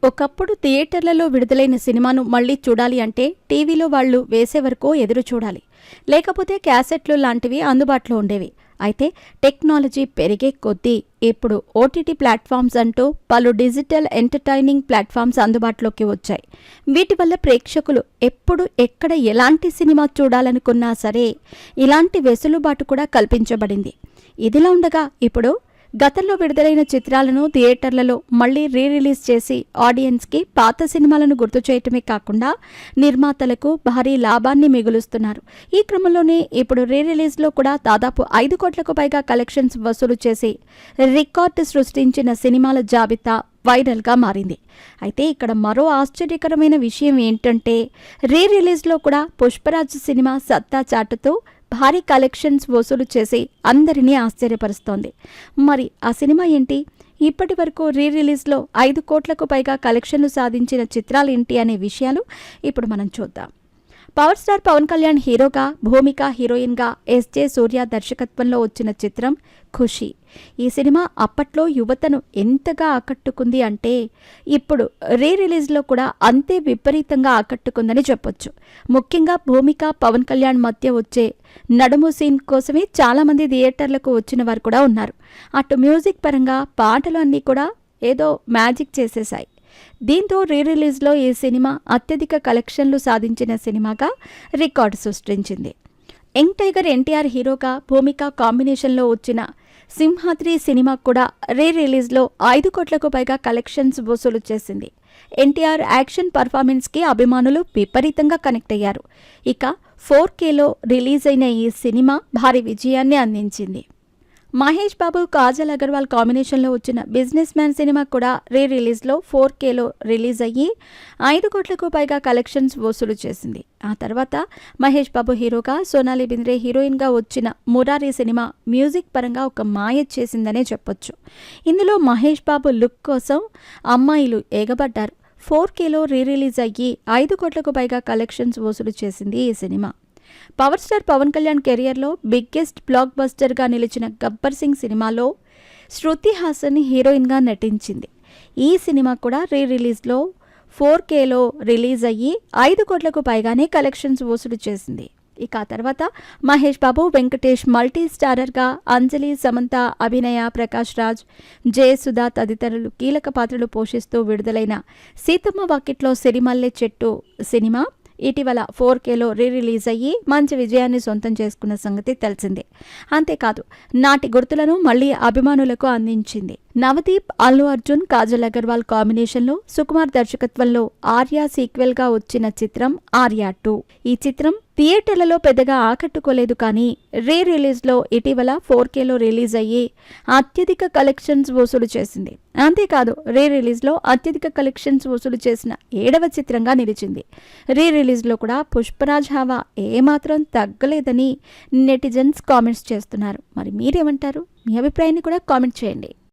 ఒకప్పుడు థియేటర్లలో విడుదలైన సినిమాను మళ్ళీ చూడాలి అంటే టీవీలో వాళ్ళు వేసే వరకు ఎదురు చూడాలి. లేకపోతే క్యాసెట్లు లాంటివి అందుబాటులో ఉండేవి. అయితే టెక్నాలజీ పెరిగే కొద్దీ ఇప్పుడు ఓటీటీ ప్లాట్ఫామ్స్ అంటూ పలు డిజిటల్ ఎంటర్టైనింగ్ ప్లాట్ఫామ్స్ అందుబాటులోకి వచ్చాయి. వీటి వల్ల ప్రేక్షకులు ఎప్పుడు ఎక్కడ ఎలాంటి సినిమా చూడాలనుకున్నా సరే ఇలాంటి వెసులుబాటు కూడా కల్పించబడింది. ఇదిలా ఉండగా ఇప్పుడు గతంలో విడుదలైన చిత్రాలను థియేటర్లలో మళ్లీ రిలీజ్ చేసి ఆడియన్స్కి పాత సినిమాలను గుర్తు చేయటమే కాకుండా నిర్మాతలకు భారీ లాభాన్ని మిగులుస్తున్నారు. ఈ క్రమంలోనే ఇప్పుడు రిలీజ్లో కూడా దాదాపు 5 కోట్లకు పైగా కలెక్షన్స్ వసూలు చేసి రికార్డు సృష్టించిన సినిమాల జాబితా వైరల్గా మారింది. అయితే ఇక్కడ మరో ఆశ్చర్యకరమైన విషయం ఏంటంటే రిలీజ్లో కూడా పుష్పరాజ్ సినిమా సత్తా చాటుతూ భారీ కలెక్షన్స్ వసూలు చేసి అందరినీ ఆశ్చర్యపరుస్తోంది. మరి ఆ సినిమా ఏంటి? ఇప్పటి వరకు రిలీజ్లో 5 కోట్లకు పైగా కలెక్షన్లు సాధించిన చిత్రాలేంటి అనే విషయాలు ఇప్పుడు మనం చూద్దాం. పవర్ స్టార్ పవన్ కళ్యాణ్ హీరోగా, భూమిక హీరోయిన్గా, ఎస్జే సూర్య దర్శకత్వంలో వచ్చిన చిత్రం ఖుషి. ఈ సినిమా అప్పట్లో యువతను ఎంతగా ఆకట్టుకుంది అంటే ఇప్పుడు రిలీజ్లో కూడా అంతే విపరీతంగా ఆకట్టుకుందని చెప్పొచ్చు. ముఖ్యంగా భూమిక, పవన్ కళ్యాణ్ మధ్య వచ్చే నడుము సీన్ కోసమే చాలామంది థియేటర్లకు వచ్చిన వారు కూడా ఉన్నారు. అటు మ్యూజిక్ పరంగా పాటలు అన్నీ కూడా ఏదో మ్యాజిక్ చేసేశాయి. దీంతో రిలీజ్లో ఈ సినిమా అత్యధిక కలెక్షన్లు సాధించిన సినిమాగా రికార్డు సృష్టించింది. యంగ్ టైగర్ ఎన్టీఆర్ హీరోగా, భూమిక కాంబినేషన్లో వచ్చిన సింహాద్రి సినిమా కూడా రిలీజ్లో 5 కోట్లకు పైగా కలెక్షన్స్ వసూలు చేసింది. ఎన్టీఆర్ యాక్షన్ పర్ఫార్మెన్స్కి అభిమానులు విపరీతంగా కనెక్ట్ అయ్యారు. ఇక 4Kలో రిలీజ్ అయిన ఈ సినిమా భారీ విజయాన్ని అందించింది. మహేష్ బాబు, కాజల్ అగర్వాల్ కాంబినేషన్లో వచ్చిన బిజినెస్ మ్యాన్ సినిమా కూడా రిలీజ్లో 4Kలో రిలీజ్ అయ్యి 5 కోట్లకు పైగా కలెక్షన్స్ వసూలు చేసింది. ఆ తర్వాత మహేష్ బాబు హీరోగా, సోనాలి బింద్రే హీరోయిన్గా వచ్చిన మురారి సినిమా మ్యూజిక్ పరంగా ఒక మాయ చేసిందనే చెప్పొచ్చు. ఇందులో మహేష్ బాబు లుక్ కోసం అమ్మాయిలు ఎగబడ్డారు. 4Kలో రిలీజ్ అయ్యి 5 కోట్లకు పైగా కలెక్షన్స్ వసూలు చేసింది ఈ సినిమా. పవర్ స్టార్ పవన్ కళ్యాణ్ కెరియర్లో బిగ్గెస్ట్ బ్లాక్ బస్టర్గా నిలిచిన గబ్బర్ సింగ్ సినిమాలో శృతి హాసన్ హీరోయిన్గా నటించింది. ఈ సినిమా కూడా రిలీజ్లో 4Kలో రిలీజ్ అయ్యి 5 కోట్లకు పైగానే కలెక్షన్స్ వసూలు చేసింది. ఇక ఆ తర్వాత మహేష్ బాబు, వెంకటేష్ మల్టీ స్టారర్గా అంజలి, సమంత, అభినయ, ప్రకాష్ రాజ్, జయసుధ తదితరులు కీలక పాత్రలు పోషిస్తూ విడుదలైన సీతమ్మ వాకిట్లో సిరిమల్లె చెట్టు సినిమా ఇటీవల 4Kలో రిలీజ్ అయ్యి మంచి విజయాన్ని సొంతం చేసుకున్న సంగతి తెలిసిందే. అంతేకాదు నాటి గుర్తులను మళ్లీ అభిమానులకు అందించింది. నవదీప్, అల్లు అర్జున్, కాజల్ అగర్వాల్ కాంబినేషన్లో సుకుమార్ దర్శకత్వంలో ఆర్య సీక్వెల్గా వచ్చిన చిత్రం ఆర్య 2. ఈ చిత్రం థియేటర్లలో పెద్దగా ఆకట్టుకోలేదు, కానీ రిలీజ్లో ఇటీవల 4Kలో రిలీజ్ అయ్యి అత్యధిక కలెక్షన్స్ వసూలు చేసింది. అంతేకాదు రిలీజ్లో అత్యధిక కలెక్షన్స్ వసూలు చేసిన 7వ చిత్రంగా నిలిచింది. రిలీజ్లో కూడా పుష్పరాజ్ హవా ఏమాత్రం తగ్గలేదని నెటిజన్స్ కామెంట్స్ చేస్తున్నారు. మరి మీరేమంటారు? మీ అభిప్రాయాన్ని కూడా కామెంట్ చేయండి.